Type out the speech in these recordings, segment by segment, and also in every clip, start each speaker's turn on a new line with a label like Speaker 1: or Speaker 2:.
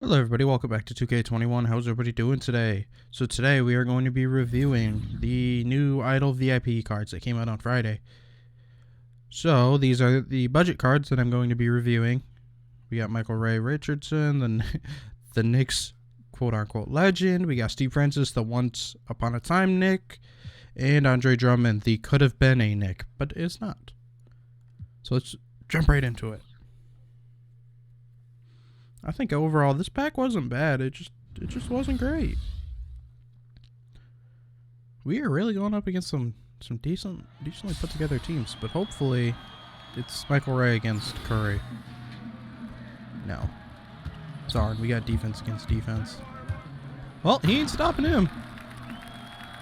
Speaker 1: Hello everybody, welcome back to 2K21. How's everybody doing today? So today we are going to be reviewing the new Idol VIP cards that came out on Friday. So these are the budget cards that I'm going to be reviewing. We got Michael Ray Richardson, the Knicks quote-unquote legend. We got Steve Francis, the once upon a time Knick. And Andre Drummond, the could have been a Knick, but is not. So let's jump right into it. I think overall this pack wasn't bad. It just wasn't great. We are really going up against some decently put together teams, but hopefully it's Michael Ray against Curry. No. Darn, we got defense against defense. Well, he ain't stopping him.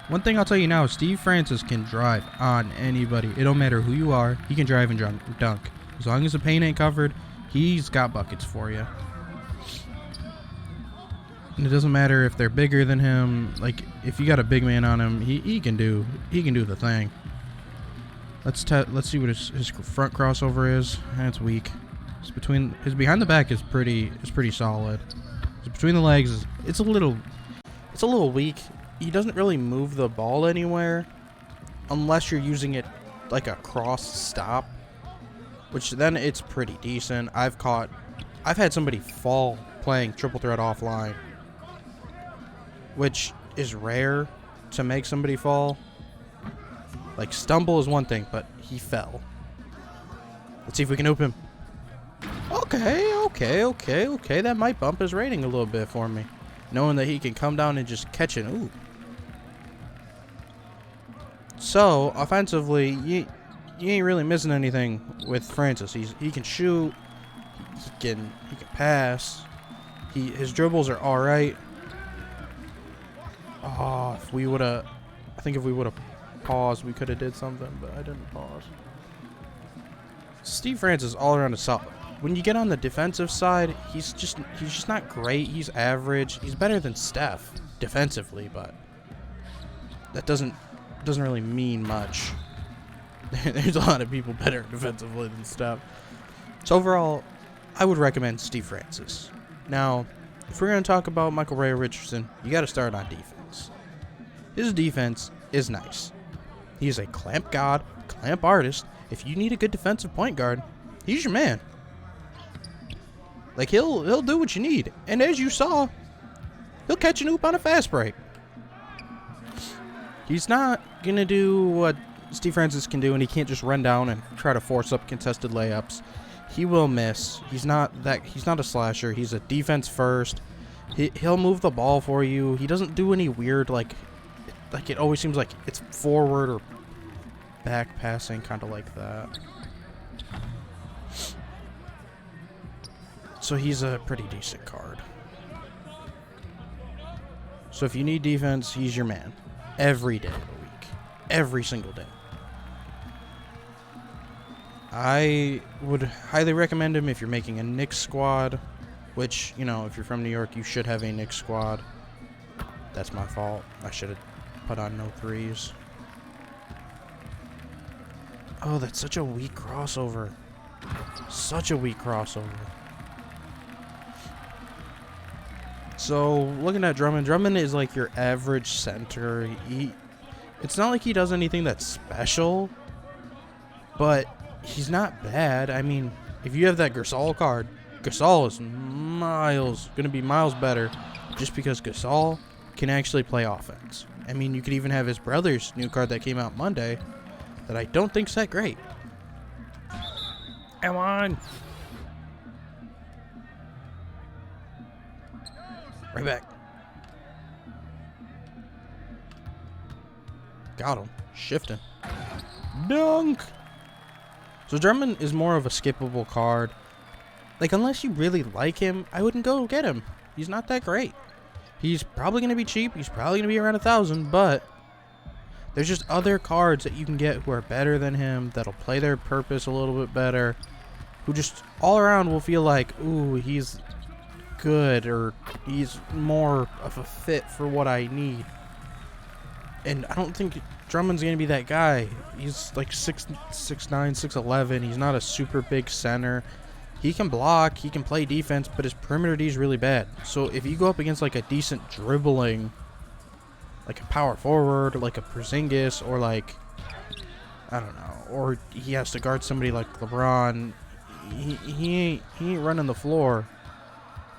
Speaker 1: One thing I'll tell you now, Steve Francis can drive on anybody. It don't matter who you are, he can drive and dunk. As long as the paint ain't covered, he's got buckets for you. And it doesn't matter if they're bigger than him. Like, if you got a big man on him, he can do the thing. Let's see what his front crossover is. That's weak. His behind the back is pretty solid. Between the legs, it's a little weak. He doesn't really move the ball anywhere unless you're using it like a cross stop, which then it's pretty decent. I've had somebody fall playing triple threat offline, which is rare to make somebody fall. Like, stumble is one thing, but he fell. Let's see if we can oop him. Okay. That might bump his rating a little bit for me, knowing that he can come down and just catch an oop. So, offensively, you ain't really missing anything with Francis. He can shoot, he can pass. His dribbles are all right. Oh, if we would have paused, we could have did something, but I didn't pause. Steve Francis all around is solid. When you get on the defensive side, he's just not great. He's average. He's better than Steph defensively, but that doesn't really mean much. There's a lot of people better defensively than Steph. So overall, I would recommend Steve Francis. Now, if we're going to talk about Michael Ray Richardson, you got to start on defense. His defense is nice. He is a clamp god, clamp artist. If you need a good defensive point guard, he's your man. Like, he'll do what you need. And as you saw, he'll catch an oop on a fast break. He's not going to do what Steve Francis can do, and he can't just run down and try to force up contested layups. He will miss. He's not a slasher. He's a defense first. He'll move the ball for you. He doesn't do any weird, like it always seems like it's forward or back passing, kind of like that. So he's a pretty decent card. So if you need defense, he's your man. Every day of the week. Every single day. I would highly recommend him if you're making a Knicks squad, which, you know, if you're from New York, you should have a Knicks squad. That's my fault. I should have put on no threes. Oh, that's such a weak crossover. Such a weak crossover. So, looking at Drummond is like your average center. It's not like he does anything that's special, but he's not bad. I mean, if you have that Gasol card, Gasol is going to be miles better just because Gasol can actually play offense. I mean, you could even have his brother's new card that came out Monday that I don't think's that great. Come on. Right back. Got him. Shifting. Dunk! So Drummond is more of a skippable card. Like, unless you really like him, I wouldn't go get him. He's not that great. He's probably going to be cheap. He's probably going to be around 1,000, but there's just other cards that you can get who are better than him, that'll play their purpose a little bit better, who just all around will feel like, ooh, he's good, or he's more of a fit for what I need. And I don't think Drummond's going to be that guy. He's like 6'9", 6'11". He's not a super big center. He can block, he can play defense, but his perimeter D is really bad. So if you go up against like a decent dribbling, like a power forward, like a Porzingis, or like, I don't know, or he has to guard somebody like LeBron, he ain't running the floor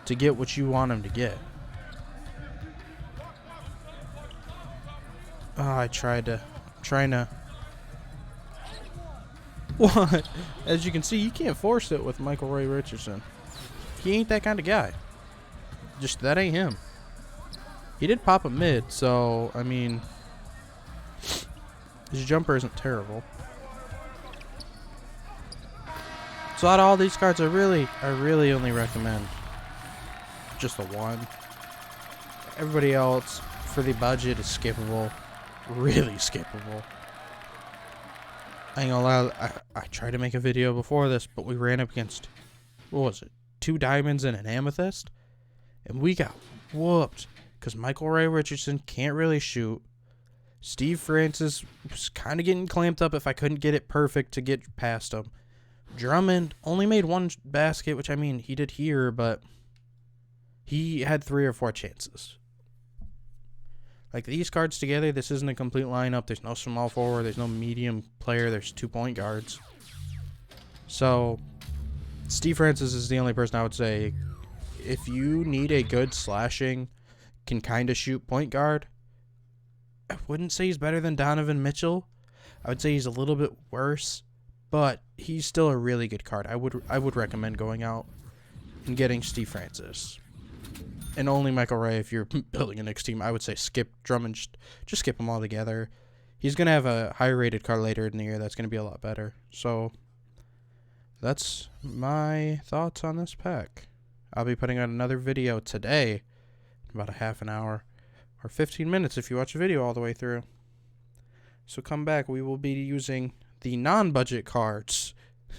Speaker 1: to get what you want him to get. Oh, I'm trying to. What? As you can see, you can't force it with Michael Ray Richardson. He ain't that kind of guy. Just that ain't him. He did pop a mid, so I mean, his jumper isn't terrible. So out of all these cards, I really only recommend just the one. Everybody else for the budget is skippable, really skippable. I ain't gonna lie, I tried to make a video before this, but we ran up against, what was it, 2 diamonds and an amethyst, and we got whooped because Michael Ray Richardson can't really shoot. Steve Francis was kind of getting clamped up if I couldn't get it perfect to get past him. Drummond only made 1 basket, which I mean, he did here, but he had 3 or 4 chances. Like, these cards together, this isn't a complete lineup. There's no small forward. There's no medium player. There's 2 point guards. So, Steve Francis is the only person I would say, if you need a good slashing, can kind of shoot point guard, I wouldn't say he's better than Donovan Mitchell. I would say he's a little bit worse, but he's still a really good card. I would recommend going out and getting Steve Francis. And only Michael Ray if you're building a Knicks team. I would say skip Drummond. Just skip them all together. He's going to have a higher rated card later in the year that's going to be a lot better. So, that's my thoughts on this pack. I'll be putting out another video today in about a half an hour. Or 15 minutes if you watch a video all the way through. So come back. We will be using the non-budget cards,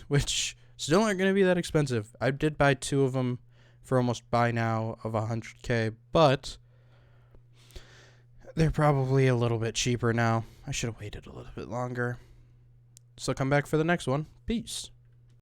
Speaker 1: which still aren't going to be that expensive. I did buy 2 of them for almost buy now of 100K, but they're probably a little bit cheaper now. I should have waited a little bit longer. So come back for the next one. Peace.